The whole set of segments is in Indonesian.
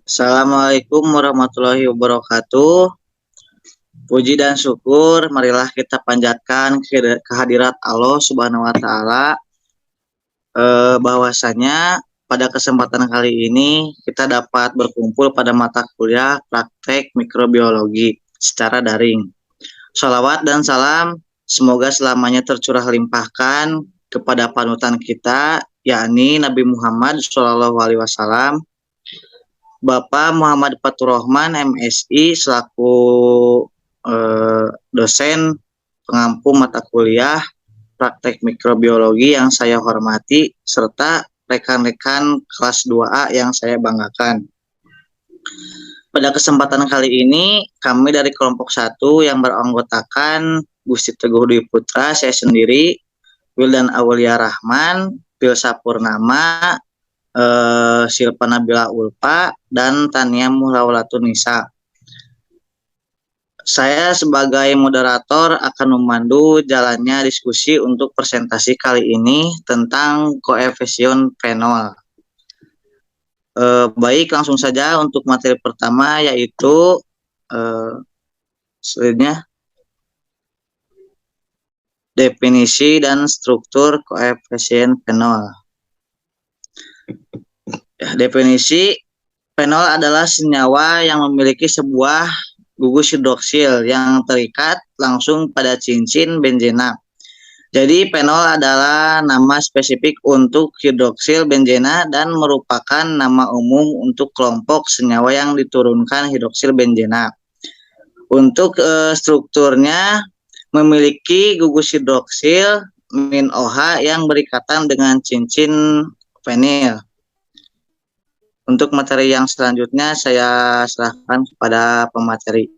Assalamualaikum warahmatullahi wabarakatuh. Puji dan syukur, marilah kita panjatkan kehadirat Allah Subhanahu wa Ta'ala. Bahwasanya pada kesempatan kali ini kita dapat berkumpul pada mata kuliah praktek mikrobiologi secara daring. Shalawat dan salam semoga selamanya tercurah limpahkan kepada panutan kita, yakni Nabi Muhammad SAW. Bapak Muhammad Faturrahman MSI selaku dosen pengampu mata kuliah praktek mikrobiologi yang saya hormati serta rekan-rekan kelas 2A yang saya banggakan. Pada kesempatan kali ini kami dari kelompok 1 yang beranggotakan Gusti Teguh Dwi Putra, saya sendiri, Wildan Aulia Rahman, Pilsa Purnama, Silpa Nabila Ulfa, dan Tania Muhlawlatun Nisa. Saya sebagai moderator akan memandu jalannya diskusi untuk presentasi kali ini tentang koefisien fenol. Baik, langsung saja untuk materi pertama yaitu selanjutnya definisi dan struktur koefisien fenol. Definisi fenol adalah senyawa yang memiliki sebuah gugus hidroksil yang terikat langsung pada cincin benzena. Jadi fenol adalah nama spesifik untuk hidroksil benzena dan merupakan nama umum untuk kelompok senyawa yang diturunkan hidroksil benzena. Untuk strukturnya memiliki gugus hidroksil min OH yang berikatan dengan cincin fenil. Untuk materi yang selanjutnya saya serahkan kepada pemateri.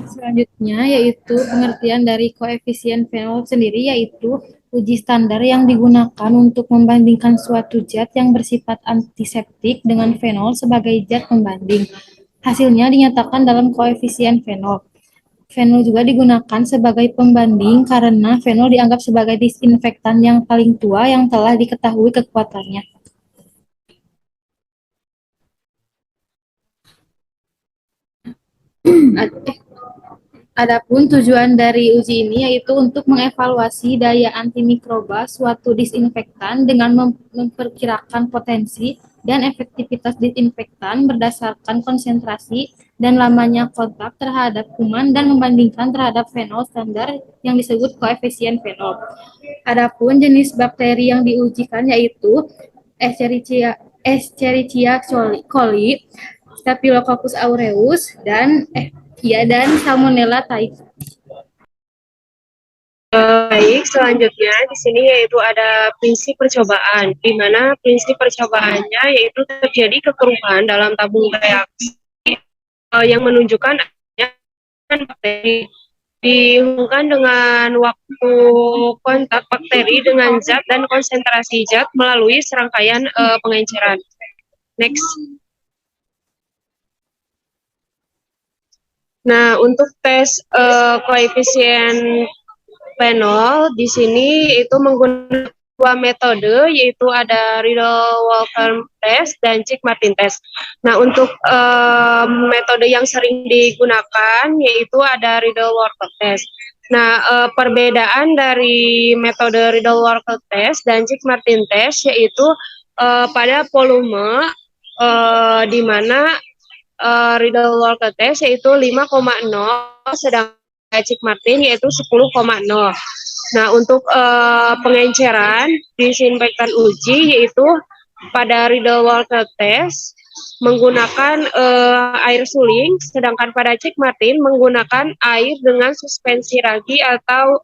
Selanjutnya yaitu pengertian dari koefisien fenol sendiri, yaitu uji standar yang digunakan untuk membandingkan suatu zat yang bersifat antiseptik dengan fenol sebagai zat pembanding. Hasilnya dinyatakan dalam koefisien fenol. Fenol juga digunakan sebagai pembanding karena fenol dianggap sebagai disinfektan yang paling tua yang telah diketahui kekuatannya. Adapun tujuan dari uji ini yaitu untuk mengevaluasi daya antimikroba suatu disinfektan dengan memperkirakan potensi dan efektivitas disinfektan berdasarkan konsentrasi dan lamanya kontak terhadap kuman dan membandingkan terhadap fenol standar yang disebut koefisien fenol. Adapun jenis bakteri yang diujikan yaitu Escherichia coli, Staphylococcus aureus, dan Salmonella typhi. Baik, selanjutnya di sini yaitu ada prinsip percobaan, di mana prinsip percobaannya yaitu terjadi kekeruhan dalam tabung reaksi yang menunjukkan bakteri dihubungkan dengan waktu kontak bakteri dengan zat dan konsentrasi zat melalui serangkaian pengenceran. Next. Nah, untuk tes koefisien fenol di sini itu menggunakan dua metode, yaitu ada Riedel-Walker test dan Chick-Martin test. Nah, untuk metode yang sering digunakan yaitu ada Riedel-Walker test. Nah, perbedaan dari metode Riedel-Walker test dan Chick-Martin test yaitu pada volume di mana Riedel-Walker test yaitu 5,0, sedangkan Chick-Martin yaitu 10,0. Nah, untuk pengenceran disinfektan uji yaitu pada Riedel-Walker test menggunakan air suling, sedangkan pada Chick-Martin menggunakan air dengan suspensi ragi atau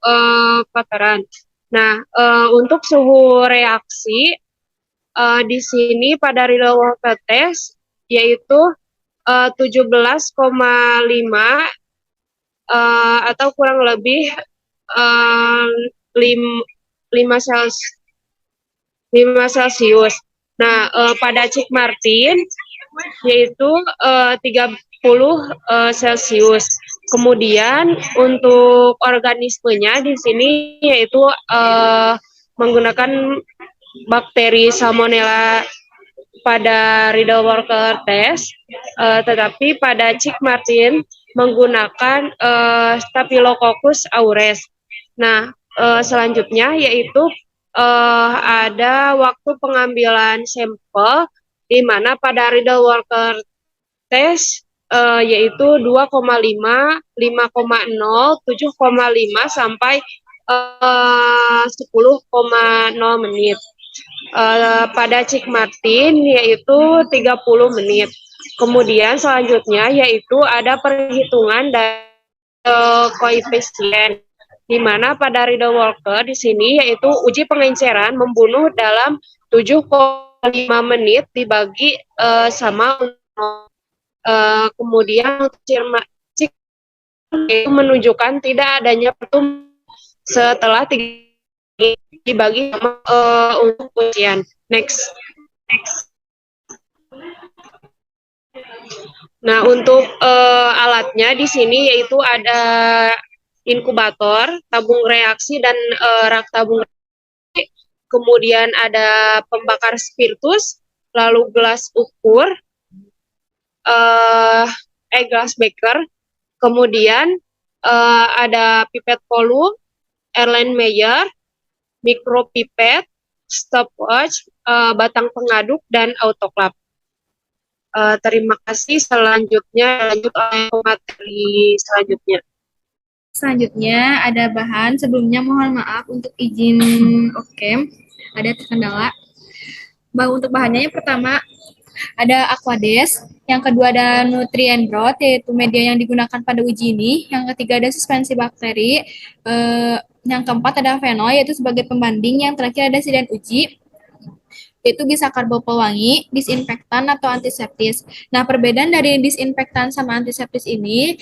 kotoran. Nah, untuk suhu reaksi di sini pada Riedel-Walker test yaitu 17,5 atau kurang lebih 5 Celsius. Nah, pada Chick-Martin yaitu 30 Celsius. Kemudian untuk organismenya di sini yaitu menggunakan bakteri Salmonella pada Riddle Walker test, tetapi pada Chick Martin menggunakan Staphylococcus aureus. Nah, selanjutnya yaitu ada waktu pengambilan sampel di mana pada Riddle Walker test yaitu 2,5, 5,0, 7,5 sampai 10,0 menit. Pada Chick Martin yaitu 30 menit. Kemudian selanjutnya yaitu ada perhitungan dari koefisien di mana pada Riddle Walker di sini yaitu uji pengenceran membunuh dalam 7,5 menit dibagi sama kemudian Chick itu menunjukkan tidak adanya pertumbuhan setelah dibagi sama untuk ujian. Next. Nah, untuk alatnya di sini yaitu ada inkubator, tabung reaksi dan rak tabung reaksi. Kemudian ada pembakar spiritus, lalu gelas ukur, glass beaker. Kemudian ada pipet kolu, Erlenmeyer, mikropipet, stopwatch, batang pengaduk, dan autoclave. Terima kasih. Selanjutnya lanjut oleh materi selanjutnya. Selanjutnya ada bahan. Sebelumnya mohon maaf untuk izin ada terkendala. Untuk bahannya yang pertama ada Aquades, yang kedua ada Nutrient Broth, yaitu media yang digunakan pada uji ini, yang ketiga ada suspensi bakteri, yang keempat ada fenol, yaitu sebagai pembanding, yang terakhir ada sidan uji, yaitu bisa karbol pewangi, disinfektan atau antiseptis. Nah, perbedaan dari disinfektan sama antiseptis ini,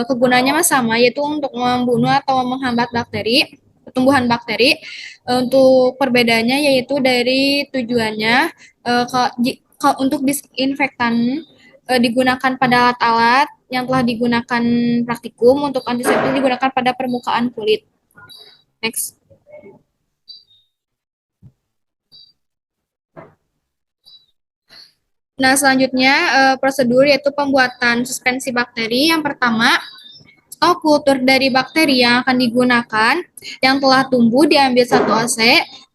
kegunaannya sama, yaitu untuk membunuh atau menghambat bakteri, pertumbuhan bakteri. Untuk perbedaannya yaitu dari tujuannya, untuk disinfektan digunakan pada alat-alat yang telah digunakan praktikum, untuk antiseptik digunakan pada permukaan kulit. Next. Nah, selanjutnya prosedur yaitu pembuatan suspensi bakteri. Yang pertama, stok kultur dari bakteri yang akan digunakan yang telah tumbuh diambil 1 AC,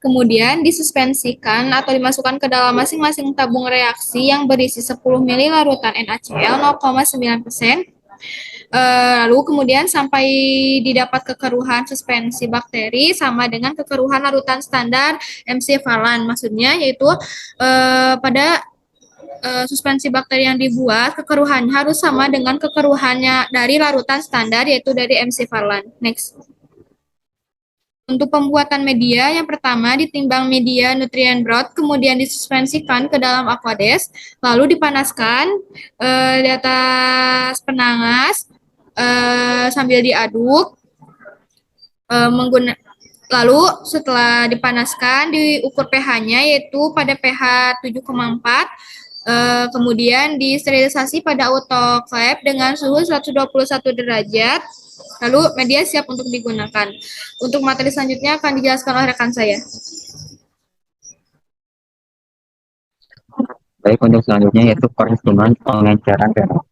kemudian disuspensikan atau dimasukkan ke dalam masing-masing tabung reaksi yang berisi 10 ml larutan NaCl 0,9%. Lalu kemudian sampai didapat kekeruhan suspensi bakteri sama dengan kekeruhan larutan standar MC Falan. Maksudnya yaitu pada suspensi bakteri yang dibuat, kekeruhannya harus sama dengan kekeruhannya dari larutan standar, yaitu dari MC Farlan. Next. Untuk pembuatan media, yang pertama ditimbang media Nutrient Broth, kemudian disuspensikan ke dalam Aquades, lalu dipanaskan di atas penangas sambil diaduk. Lalu setelah dipanaskan, diukur pH-nya yaitu pada pH 7,4. Kemudian disterilisasi pada autoclave dengan suhu 121 derajat. Lalu media siap untuk digunakan. Untuk materi selanjutnya akan dijelaskan oleh rekan saya. Baik, untuk selanjutnya yaitu perhitungan pengenceran fenol.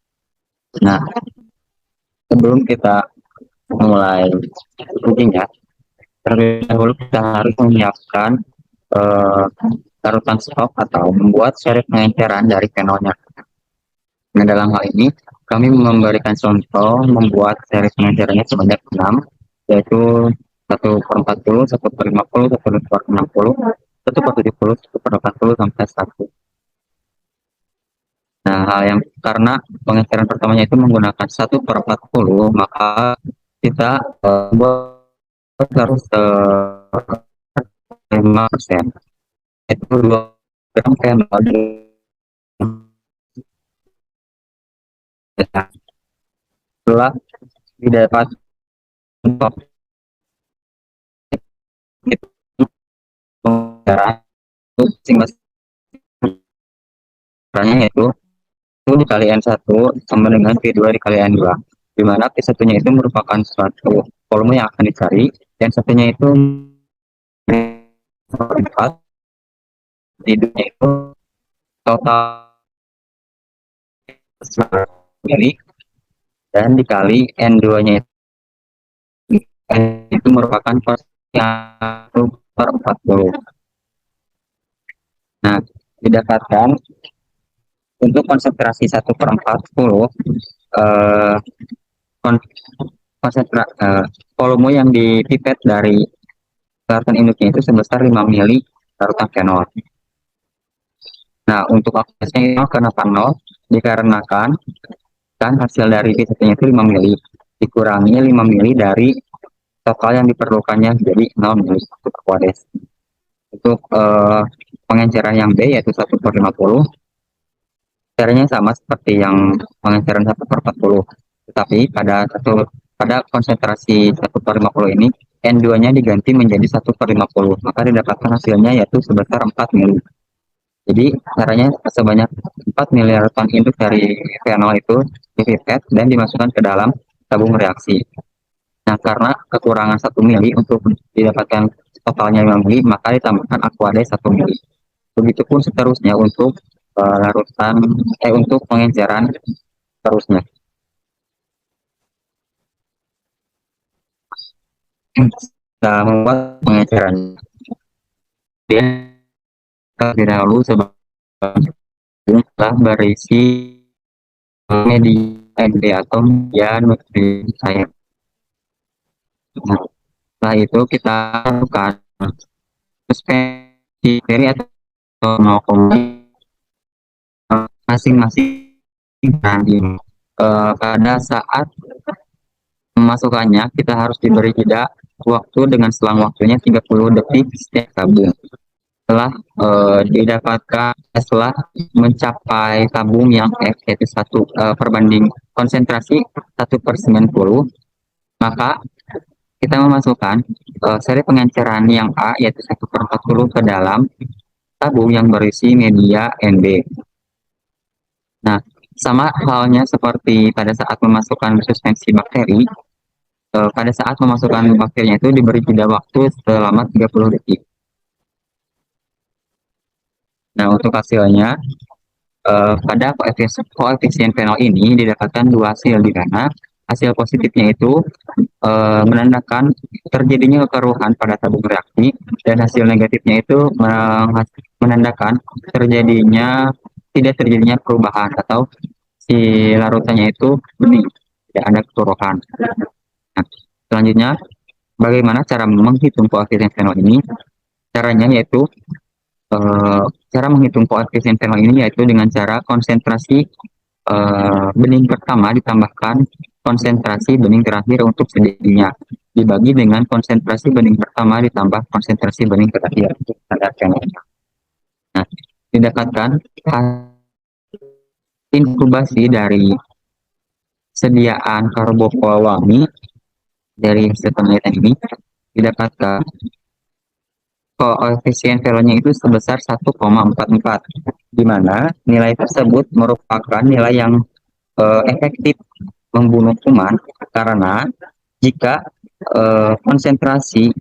Nah, sebelum kita memulai ujinya, terlebih dahulu kita harus menyiapkan larutan stok atau membuat seri pengenceran dari fenolnya. Nah, dalam hal ini kami memberikan contoh membuat seri pengencerannya sebanyak 6, yaitu 1/40, 1/50, 1/60, 1/70, 1/40 sampai 1. Nah, karena pengenceran pertamanya itu menggunakan 1/40, maka kita buat harus 5%. Itu 2 gram fenol. Setelah didapat pengenceran masing-masing itu dikali N1 sama dengan V2 dikali N2. di mana P1-nya itu merupakan suatu volume yang akan dicari, dan satunya itu 4, tidurnya itu total mili, dan dikali N2-nya itu merupakan yang 1/40. Nah, didapatkan untuk konsentrasi 1/40, eh, volume yang dipipet dari larutan induknya itu sebesar 5 mili larutan fenol. Nah, untuk akusnya 0, kenapa 0? Dikarenakan kan hasil dari P1-nya itu 5 mili, dikurangi 5 mili dari total yang diperlukannya, jadi 0 mili untuk Aquades. Untuk pengenceran yang B yaitu 1/50, caranya sama seperti yang pengenceran 1/40, tetapi pada konsentrasi 1/50 ini N2-nya diganti menjadi 1/50, maka didapatkan hasilnya yaitu sebesar 4 mili. Jadi caranya sebanyak 4 miliaran induk dari fenol itu dipipet dan dimasukkan ke dalam tabung reaksi. Nah, karena kekurangan 1 mili untuk didapatkan totalnya 5 mili, maka ditambahkan Aquades 1 mili. Begitupun seterusnya untuk untuk pengenceran terusnya. Kita membuat pengenceran. Dia terlebih dahulu telah berisi media ND atau media nutrisi cair. Nah, setelah itu kita lakukan suspensi seri atau 0, masing-masing. Pada saat memasukkannya kita harus diberi jeda waktu dengan selang waktunya 30 detik setiap tabung. Setelah mencapai tabung yang F yaitu 1 perbanding konsentrasi 1/90, maka kita memasukkan seri pengenceran yang A yaitu 1/40 ke dalam tabung yang berisi media NB. Nah, sama halnya seperti pada saat memasukkan suspensi bakteri, pada saat memasukkan bakterinya itu diberi jeda waktu selama 30 detik. Nah, untuk hasilnya, pada koefisien fenol ini didapatkan 2 hasil, di mana hasil positifnya itu menandakan terjadinya kekeruhan pada tabung reaksi, dan hasil negatifnya itu menandakan tidak terjadinya perubahan atau si larutannya itu bening, tidak ada kekeruhan. Nah, selanjutnya, bagaimana cara menghitung koefisien fenol ini? Caranya yaitu cara menghitung koefisien fenol ini yaitu dengan cara konsentrasi bening pertama ditambahkan konsentrasi bening terakhir untuk sedihnya, dibagi dengan konsentrasi bening pertama ditambah konsentrasi bening terakhir untuk standar fenol. Nah, didapatkan inkubasi dari sediaan karbopol wangi dari hasil penelitian ini, didapatkan koefisien fenolnya itu sebesar 1,44, di mana nilai tersebut merupakan nilai yang efektif membunuh kuman, karena jika konsentrasi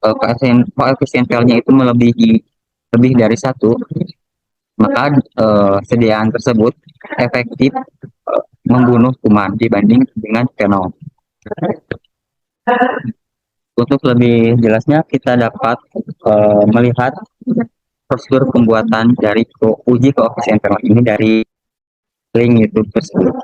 koefisien fenolnya itu lebih dari 1, maka sediaan tersebut efektif membunuh kuman dibanding dengan fenol. Untuk lebih jelasnya kita dapat melihat prosedur pembuatan dari uji koefisien fenol ini dari link YouTube tersebut.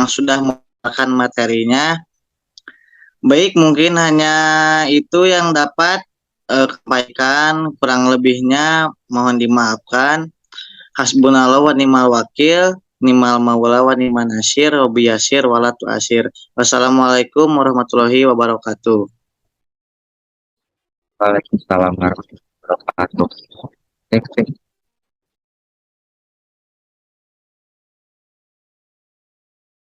yang sudah memaparkan materinya. Baik, mungkin hanya itu yang dapat sampaikan, kurang lebihnya mohon dimaafkan. Hasbunallah wa ni'mal wakil, ni'mal maula wa ni'man nasir, robi yasir walatu asir. Wassalamualaikum warahmatullahi wabarakatuh. Waalaikumsalam warahmatullahi wabarakatuh.